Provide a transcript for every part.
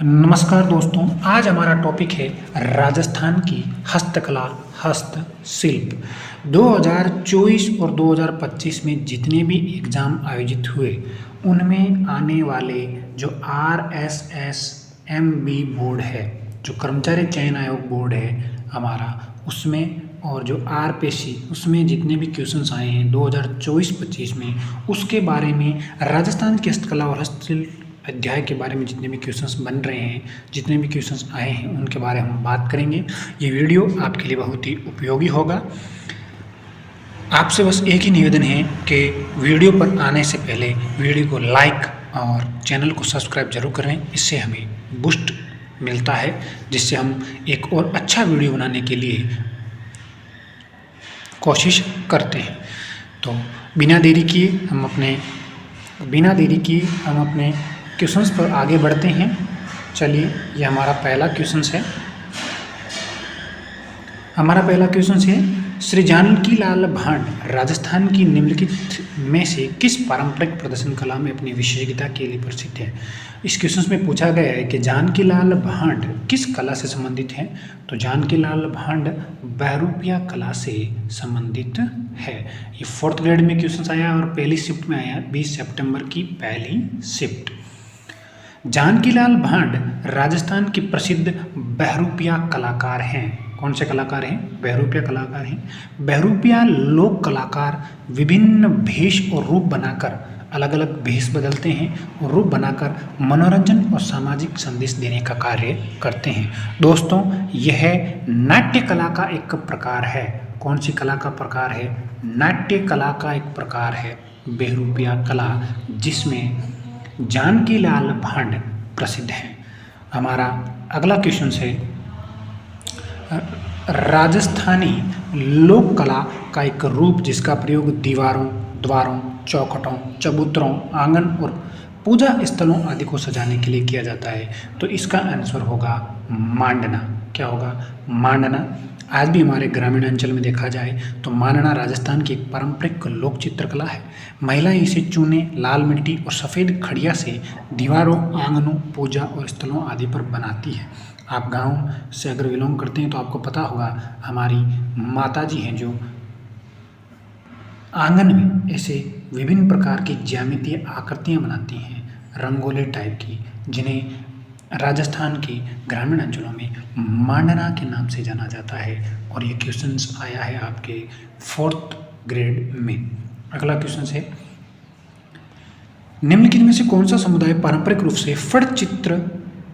नमस्कार दोस्तों, आज हमारा टॉपिक है राजस्थान की हस्तकला हस्तशिल्प। 2024 और 2025 में जितने भी एग्ज़ाम आयोजित हुए उनमें आने वाले जो RSSMB बोर्ड है, जो कर्मचारी चयन आयोग बोर्ड है हमारा, उसमें और जो RPSC उसमें जितने भी क्वेश्चंस आए हैं 2024-25 में, उसके बारे में राजस्थान की हस्तकला और हस्तशिल्प अध्याय के बारे में जितने भी क्वेश्चंस बन रहे हैं, जितने भी क्वेश्चंस आए हैं, उनके बारे में हम बात करेंगे। ये वीडियो आपके लिए बहुत ही उपयोगी होगा। आपसे बस एक ही निवेदन है कि वीडियो पर आने से पहले वीडियो को लाइक और चैनल को सब्सक्राइब जरूर करें। इससे हमें बूस्ट मिलता है, जिससे हम एक और अच्छा वीडियो बनाने के लिए कोशिश करते हैं। तो बिना देरी किए हम अपने क्वेश्चंस पर आगे बढ़ते हैं। चलिए, ये हमारा पहला क्वेश्चन है। हमारा पहला क्वेश्चन है, श्री जानकी लाल भांड राजस्थान की निम्नलिखित में से किस पारंपरिक प्रदर्शन कला में अपनी विशेषज्ञता के लिए प्रसिद्ध है। इस क्वेश्चन में पूछा गया है कि जानकी लाल भांड किस कला से संबंधित है। तो जानकी लाल भांड बहरूपिया कला से संबंधित है। ये 4th ग्रेड में क्वेश्चन आया और पहली शिफ्ट में आया 20 सितंबर की पहली शिफ्ट। जानकीलाल भांड राजस्थान के प्रसिद्ध बहरूपिया कलाकार हैं। कौन से कलाकार हैं? बहरूपिया कलाकार हैं। बहरूपिया लोक कलाकार विभिन्न भेष और रूप बनाकर, अलग अलग भेष बदलते हैं और रूप बनाकर मनोरंजन और सामाजिक संदेश देने का कार्य करते हैं। दोस्तों, यह नाट्य कला का एक प्रकार है। कौन सी कला का प्रकार है? नाट्य कला का एक प्रकार है बहरूपिया कला, जिसमें जानकीलाल भांड प्रसिद्ध है। हमारा अगला क्वेश्चन है, राजस्थानी लोक कला का एक रूप जिसका प्रयोग दीवारों, द्वारों, चौखटों, चबूतरों, आंगन और पूजा स्थलों आदि को सजाने के लिए किया जाता है। तो इसका आंसर होगा मांडना। क्या होगा? मांडना। आज भी हमारे ग्रामीण अंचल में देखा जाए तो मांडना राजस्थान की एक पारंपरिक लोक चित्रकला है। महिलाएं इसे चूने, लाल मिट्टी और सफ़ेद खड़िया से दीवारों, आंगनों, पूजा और स्थलों आदि पर बनाती है। आप गांव से अगर बिलोंग करते हैं तो आपको पता होगा, हमारी माता जी हैं जो आंगन में ऐसे विभिन्न प्रकार की ज्यामितीय आकृतियाँ बनाती हैं, रंगोली टाइप की, जिन्हें राजस्थान के ग्रामीण अंचलों में मांडना के नाम से जाना जाता है। और ये क्वेश्चंस आया है आपके 4th ग्रेड में। अगला क्वेश्चन है, निम्नलिखित में से कौन सा समुदाय पारंपरिक रूप से फड़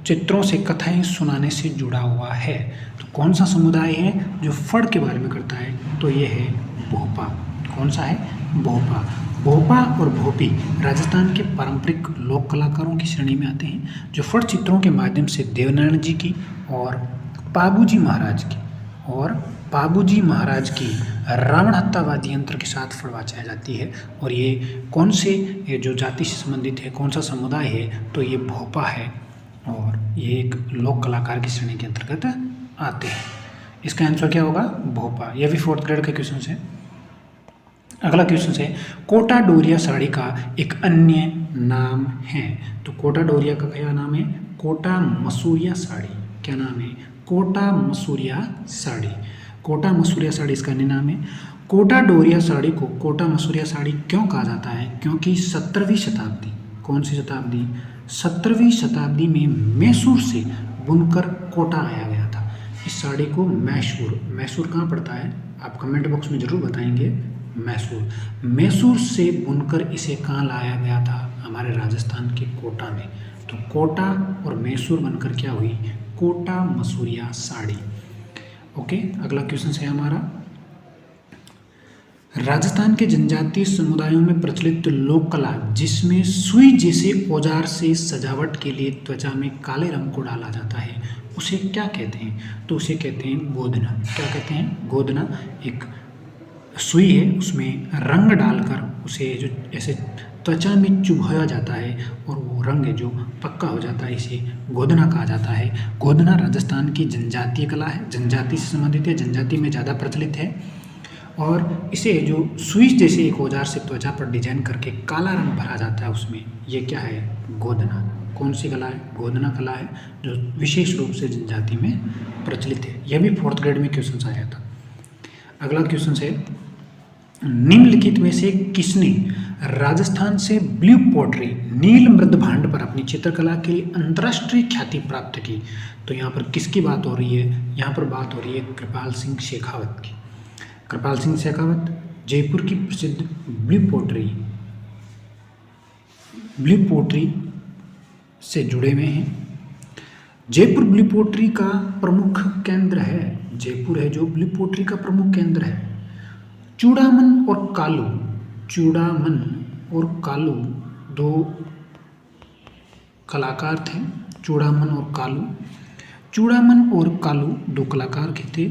चित्रों से कथाएं सुनाने से जुड़ा हुआ है। तो कौन सा समुदाय है जो फड़ के बारे में करता है? तो ये है भोपा। कौन सा है? भोपा। भोपा और भोपी राजस्थान के पारंपरिक लोक कलाकारों की श्रेणी में आते हैं, जो फड़ चित्रों के माध्यम से देवनारायण जी की और पाबूजी महाराज की रावण हत्या वाद्य यंत्र के साथ फड़ बजाई जाती है। और ये कौन से जो जाति से संबंधित है, कौन सा समुदाय है? तो ये भोपा है और ये एक लोक कलाकार की श्रेणी के अंतर्गत आते हैं। इसका आंसर क्या होगा? भोपा। यह भी 4th ग्रेड का क्वेश्चन है। अगला क्वेश्चन है, कोटा डोरिया साड़ी का एक अन्य नाम है। तो कोटा डोरिया का क्या नाम है? कोटा मसूरिया साड़ी। क्या नाम है? कोटा मसूरिया साड़ी। कोटा मसूरिया साड़ी इसका अन्य नाम है। कोटा डोरिया साड़ी को कोटा मसूरिया साड़ी क्यों कहा जाता है? क्योंकि 17वीं शताब्दी, कौन सी शताब्दी? 17वीं शताब्दी में मैसूर से बुनकर कोटा लाया गया था। इस साड़ी को मैसूर कहाँ पड़ता है? आप कमेंट बॉक्स में जरूर बताएंगे। मैसूर से बुनकर इसे कहाँ लाया गया था? हमारे राजस्थान के कोटा में। तो कोटा और मैसूर बनकर क्या हुई? कोटा मसूरिया साड़ी। ओके, अगला क्वेश्चन है हमारा, राजस्थान के जनजातीय समुदायों में प्रचलित लोक कला जिसमें सुई जैसे औजार से सजावट के लिए त्वचा में काले रंग को डाला जाता है, उसे क्या कहते हैं? तो उसे कहते हैं गोदना। क्या कहते हैं? गोदना। एक सुई है, उसमें रंग डालकर उसे जो ऐसे त्वचा में चुभाया जाता है और वो रंग है जो पक्का हो जाता है, इसे गोदना कहा जाता है। गोदना राजस्थान की जनजातीय कला है, जनजाति से संबंधित है, जनजाति में ज़्यादा प्रचलित है। और इसे जो सुई जैसे एक औजार से त्वचा पर डिजाइन करके काला रंग भरा जाता है उसमें, ये क्या है? गोदना। कौन सी कला है? गोदना कला है, जो विशेष रूप से जनजाति में प्रचलित है। यह भी 4th ग्रेड में क्वेश्चन आया था। अगला क्वेश्चन है, निम्नलिखित में से किसने राजस्थान से ब्लू पोट्री नील मृद भांड पर अपनी चित्रकला के लिए अंतर्राष्ट्रीय ख्याति प्राप्त की? तो यहाँ पर किसकी बात हो रही है? यहाँ पर बात हो रही है कृपाल सिंह शेखावत की। कृपाल सिंह शेखावत जयपुर की प्रसिद्ध ब्लू पोट्री से जुड़े हुए हैं। जयपुर ब्लू पोट्री का प्रमुख केंद्र है, जयपुर है जो ब्लू पोट्री का प्रमुख केंद्र है। चूड़ामन और कालू दो कलाकार थे। चूड़ामन और कालू दो कलाकार थे,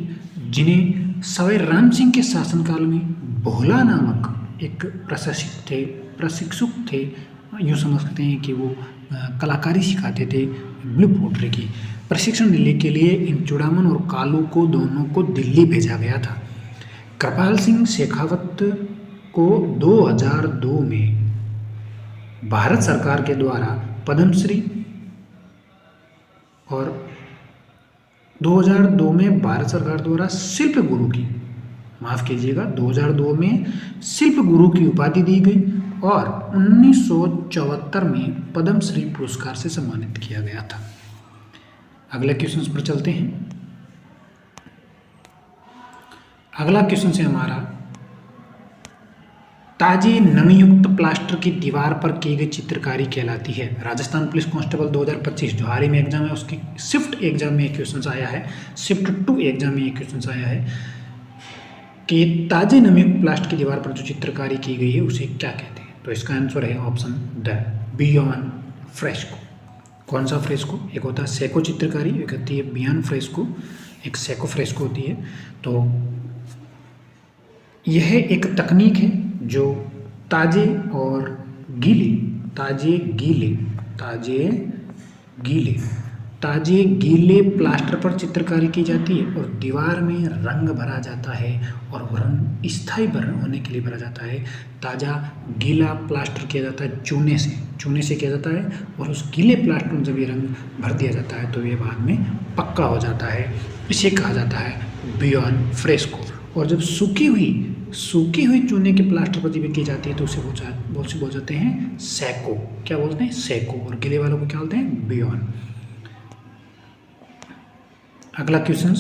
जिन्हें सवाई राम सिंह के शासनकाल में भोला नामक एक प्रशिक्षुक थे। यूँ समझ सकते हैं कि वो कलाकारी सिखाते थे ब्लू पोट्री की। प्रशिक्षण लेने के लिए इन चूड़ामन और कालू को दोनों को दिल्ली भेजा गया था। कृपाल सिंह शेखावत को 2002 में भारत सरकार के द्वारा पद्मश्री और 2002 में भारत सरकार द्वारा शिल्प गुरु की 2002 में शिल्प गुरु की उपाधि दी गई और 1974 में पद्मश्री पुरस्कार से सम्मानित किया गया था। अगले क्वेश्चन पर चलते हैं। अगला क्वेश्चन है हमारा, ताजे नमीयुक्त प्लास्टर की दीवार पर की गई चित्रकारी कहलाती है? राजस्थान पुलिस कांस्टेबल 2025 जो हाल ही में एग्जाम है, उसकी शिफ्ट एग्जाम में एक क्वेश्चन आया है, शिफ्ट 2 एग्जाम में एक क्वेश्चन आया है कि ताजे नमीयुक्त प्लास्टर की दीवार पर जो चित्रकारी की गई है उसे क्या कहते हैं? तो इसका आंसर है ऑप्शन द बियॉन फ्रेस्को। कौन सा फ्रेस्को? एक होता है सेको चित्रकारी, एक होती है बियॉन फ्रेस्को, एक सेको फ्रेस्को होती है। तो यह एक तकनीक है जो ताजे गीले प्लास्टर पर चित्रकारी की जाती है और दीवार में रंग भरा जाता है और रंग स्थायी होने के लिए भरा जाता है। ताज़ा गीला प्लास्टर किया जाता है चूने से किया जाता है और उस गीले प्लास्टर में जब ये रंग भर दिया जाता है तो ये बाद में पक्का हो जाता है। इसे कहा जाता है बियॉन फ्रेस्को। और जब सूखी हुई चूने के प्लास्टर पर जब की जाती है तो उसे बोल जाते हैं सेको। क्या बोलते हैं? सेको। और गीले वालों को क्या बोलते हैं? बियॉन। अगला क्वेश्चन,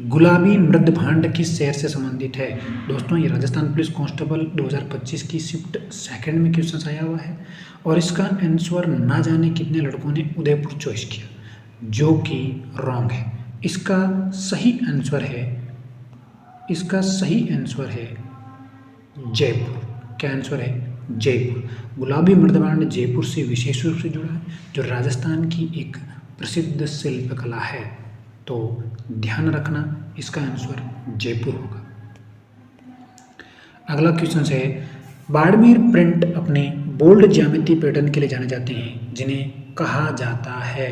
गुलाबी मृद भांड किस शहर से संबंधित है? दोस्तों ये राजस्थान पुलिस कांस्टेबल 2025 की शिफ्ट 2 में क्वेश्चन आया हुआ है और इसका आंसर ना जाने कितने लड़कों ने उदयपुर चॉइस किया, जो कि रॉन्ग है। इसका सही आंसर है जयपुर। क्या आंसर है? जयपुर। गुलाबी मृद भांड जयपुर से विशेष रूप से जुड़ा है, जो राजस्थान की एक प्रसिद्ध शिल्पकला है। तो ध्यान रखना, इसका आंसर जयपुर होगा। अगला क्वेश्चन है, बाड़मेर प्रिंट अपने बोल्ड ज्यामिति पैटर्न के लिए जाने जाते हैं, जिन्हें कहा जाता है।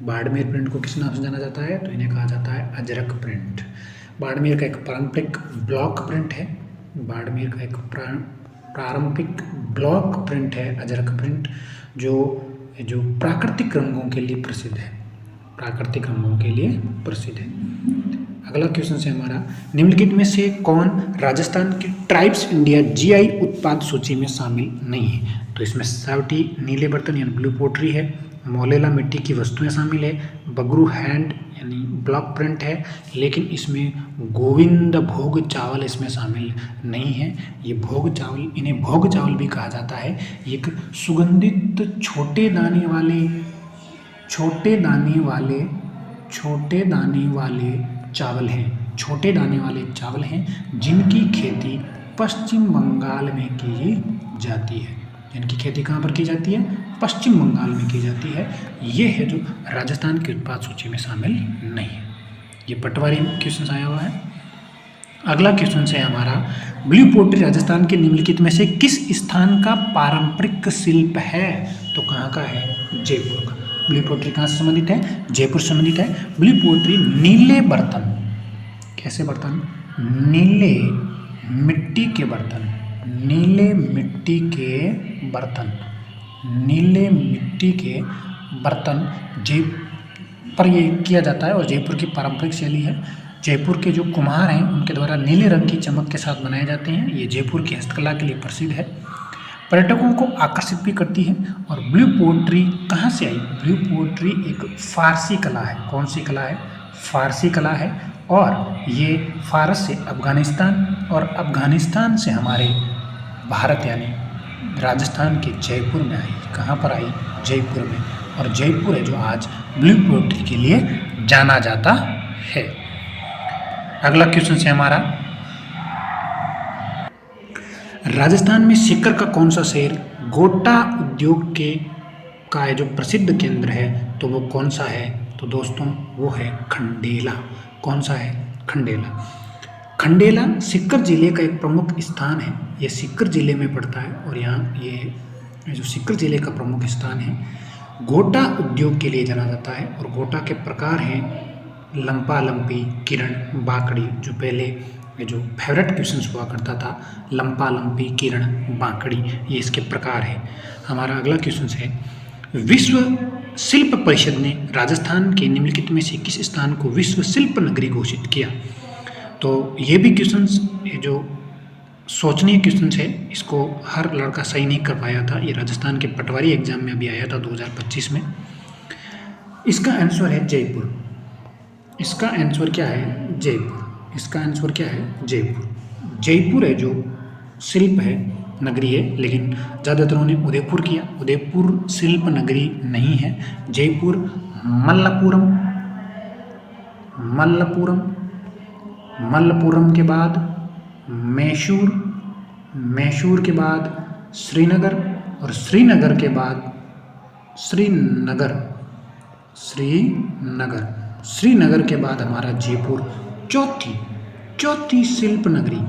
बाड़मेर प्रिंट को किस नाम से जाना जाता है? तो इन्हें कहा जाता है अजरक प्रिंट। बाड़मेर का एक पारंपरिक ब्लॉक प्रिंट है। बाड़मेर का एक पारंपरिक ब्लॉक प्रिंट है अजरक प्रिंट, जो प्राकृतिक रंगों के लिए प्रसिद्ध है। अगला क्वेश्चन है हमारा, निम्नलिखित में से कौन राजस्थान की ट्राइब्स इंडिया जीआई उत्पाद सूची में शामिल नहीं है? तो इसमें सावटी नीले बर्तन यानी ब्लू पोट्री है, मोलेला मिट्टी की वस्तुएं शामिल है, बगरू हैंड यानी ब्लॉक प्रिंट है, लेकिन इसमें गोविंद भोग चावल इसमें शामिल नहीं है। ये भोग चावल, इन्हें भोग चावल भी कहा जाता है। एक सुगंधित छोटे दाने वाले चावल हैं जिनकी खेती पश्चिम बंगाल में की जाती है। जिनकी खेती कहाँ पर की जाती है? पश्चिम बंगाल में की जाती है। ये है जो राजस्थान की उत्पाद सूची में शामिल नहीं है। ये पटवारी क्वेश्चन आया हुआ है। अगला क्वेश्चन है हमारा, ब्लू पोट्री राजस्थान के निम्नलिखित में से किस स्थान का पारंपरिक शिल्प है? तो कहाँ का है? जयपुर का। ब्लू पोट्री कहाँ से संबंधित है? जयपुर से संबंधित है। ब्लू पोट्री नीले बर्तन, कैसे बर्तन? नीले मिट्टी के बर्तन नीले मिट्टी के बर्तन पर ये किया जाता है और जयपुर की पारंपरिक शैली है। जयपुर के जो कुम्हार हैं उनके द्वारा नीले रंग की चमक के साथ बनाए जाते हैं। ये जयपुर की हस्तकला के लिए प्रसिद्ध है, पर्यटकों को आकर्षित भी करती है। और ब्लू पोट्री कहाँ से आई? ब्लू पोट्री एक फारसी कला है। कौन सी कला है? फारसी कला है। और ये फारस से अफ़गानिस्तान और अफ़गानिस्तान से हमारे भारत यानी राजस्थान के जयपुर में आई। कहाँ पर आई? जयपुर में। और जयपुर है जो आज ब्लू पोट्री के लिए जाना जाता है। अगला क्वेश्चन है हमारा, राजस्थान में सीकर का कौन सा शहर गोटा उद्योग का जो प्रसिद्ध केंद्र है तो वो कौन सा है? तो दोस्तों वो है खंडेला। कौन सा है? खंडेला। खंडेला सीकर जिले का एक प्रमुख स्थान है। ये सीकर जिले में पड़ता है और यहाँ ये जो सीकर जिले का प्रमुख स्थान है गोटा उद्योग के लिए जाना जाता है। और गोटा के प्रकार हैं लंपा लंपी, किरण, बाकड़ी। जो पहले ये जो फेवरेट क्वेश्चंस हुआ करता था, लंपा लंपी, किरण, बाकड़ी, ये इसके प्रकार है। हमारा अगला क्वेश्चन है, विश्व शिल्प परिषद ने राजस्थान के निम्नलिखित में से किस स्थान को विश्व शिल्प नगरी घोषित किया? तो ये भी क्वेश्चंस ये जो सोचनीय क्वेश्चन है, इसको हर लड़का सही नहीं कर पाया था। ये राजस्थान के पटवारी एग्जाम में अभी आया था 2025 में। इसका आंसर है जयपुर। इसका आंसर क्या है? जयपुर। इसका आंसर क्या है? जयपुर। जयपुर है जो शिल्प है नगरी है, लेकिन ज़्यादातरों ने उदयपुर किया। उदयपुर शिल्प नगरी नहीं है। जयपुर मल्लपुरम, मल्लपुरम, मल्लपुरम के बाद मैसूर, मैसूर के बाद श्रीनगर और श्रीनगर के बाद श्रीनगर, श्रीनगर, श्रीनगर के बाद हमारा जयपुर चौथी शिल्प नगरी,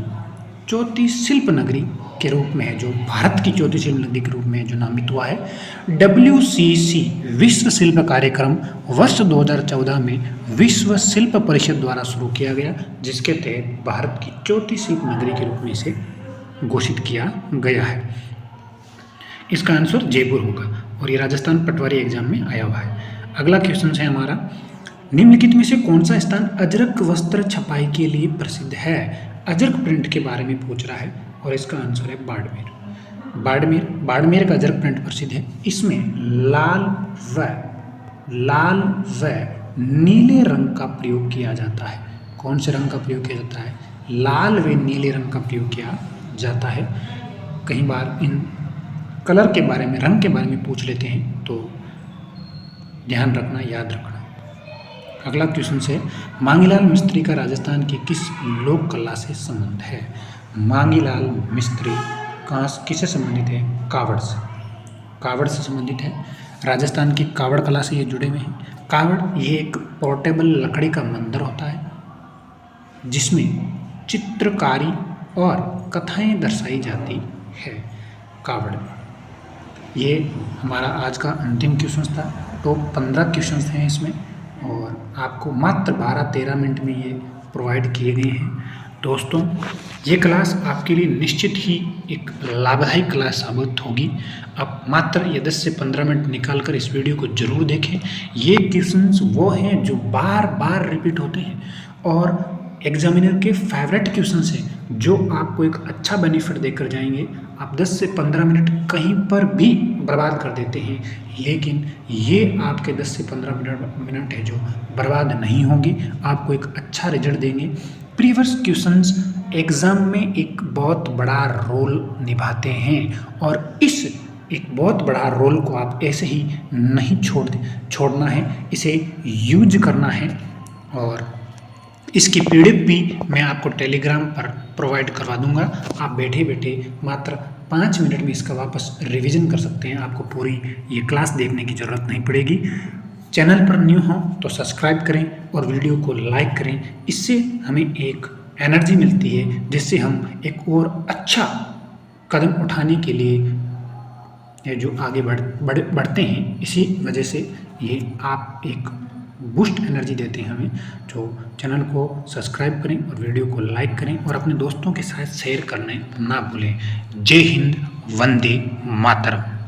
चौथी शिल्प नगरी के रूप में है, जो भारत की चौथी शिल्प नगरी के रूप में जो नामित हुआ है। WCC विश्व शिल्प कार्यक्रम वर्ष 2014 में विश्व शिल्प परिषद द्वारा शुरू किया गया, जिसके तहत भारत की चौथी शिल्प नगरी के रूप में इसे घोषित किया गया है। इसका आंसर जयपुर होगा और ये राजस्थान पटवारी एग्जाम में आया हुआ है। अगला क्वेश्चन है हमारा, निम्नलिखित में से कौन सा स्थान अजरक वस्त्र छपाई के लिए प्रसिद्ध है? अजरक प्रिंट के बारे में पूछ रहा है और इसका आंसर है बाड़मेर। बाड़मेर, बाड़मेर का अजरक प्रिंट प्रसिद्ध है। इसमें लाल व नीले रंग का प्रयोग किया जाता है। कौन से रंग का प्रयोग किया जाता है? लाल व नीले रंग का प्रयोग किया जाता है। कई बार इन कलर के बारे में, रंग के बारे में पूछ लेते हैं, तो ध्यान रखना, याद रखना। अगला क्वेश्चन है, मांगीलाल मिस्त्री का राजस्थान की किस लोक कला से संबंध है? मांगीलाल मिस्त्री किससे संबंधित है? कावड़ से। कावड़ से संबंधित है। राजस्थान की कावड़ कला से ये जुड़े हुए हैं। कावड़ ये एक पोर्टेबल लकड़ी का मंदिर होता है जिसमें चित्रकारी और कथाएं दर्शाई जाती है। कावड़। ये हमारा आज का अंतिम क्वेश्चन था। टॉप 15 क्वेश्चन हैं इसमें और आपको मात्र 12-13 मिनट में ये प्रोवाइड किए गए हैं। दोस्तों, ये क्लास आपके लिए निश्चित ही एक लाभदायक क्लास साबित होगी। आप मात्र ये 10 से 15 मिनट निकाल कर इस वीडियो को ज़रूर देखें। ये क्वेश्चंस वो हैं जो बार बार रिपीट होते हैं और एग्जामिनर के फेवरेट क्वेश्चंस हैं जो आपको एक अच्छा बेनिफिट देकर जाएंगे। आप 10 से 15 मिनट कहीं पर भी बर्बाद कर देते हैं, लेकिन ये आपके 10 से 15 मिनट है जो बर्बाद नहीं होंगी, आपको एक अच्छा रिजल्ट देंगे। प्रीवियस क्वेश्चंस एग्ज़ाम में एक बहुत बड़ा रोल निभाते हैं और इस एक बहुत बड़ा रोल को आप ऐसे ही नहीं छोड़ना है, इसे यूज करना है। और इसकी PDF भी मैं आपको टेलीग्राम पर प्रोवाइड करवा दूंगा। आप बैठे बैठे मात्र 5 मिनट में इसका वापस रिवीजन कर सकते हैं। आपको पूरी ये क्लास देखने की ज़रूरत नहीं पड़ेगी। चैनल पर न्यू हो तो सब्सक्राइब करें और वीडियो को लाइक करें। इससे हमें एक एनर्जी मिलती है जिससे हम एक और अच्छा कदम उठाने के लिए जो आगे बढ़ते हैं। इसी वजह से ये आप एक बूस्ट एनर्जी देते हैं हमें। जो चैनल को सब्सक्राइब करें और वीडियो को लाइक करें और अपने दोस्तों के साथ शेयर करने ना भूलें। जय हिंद, वंदे मातरम।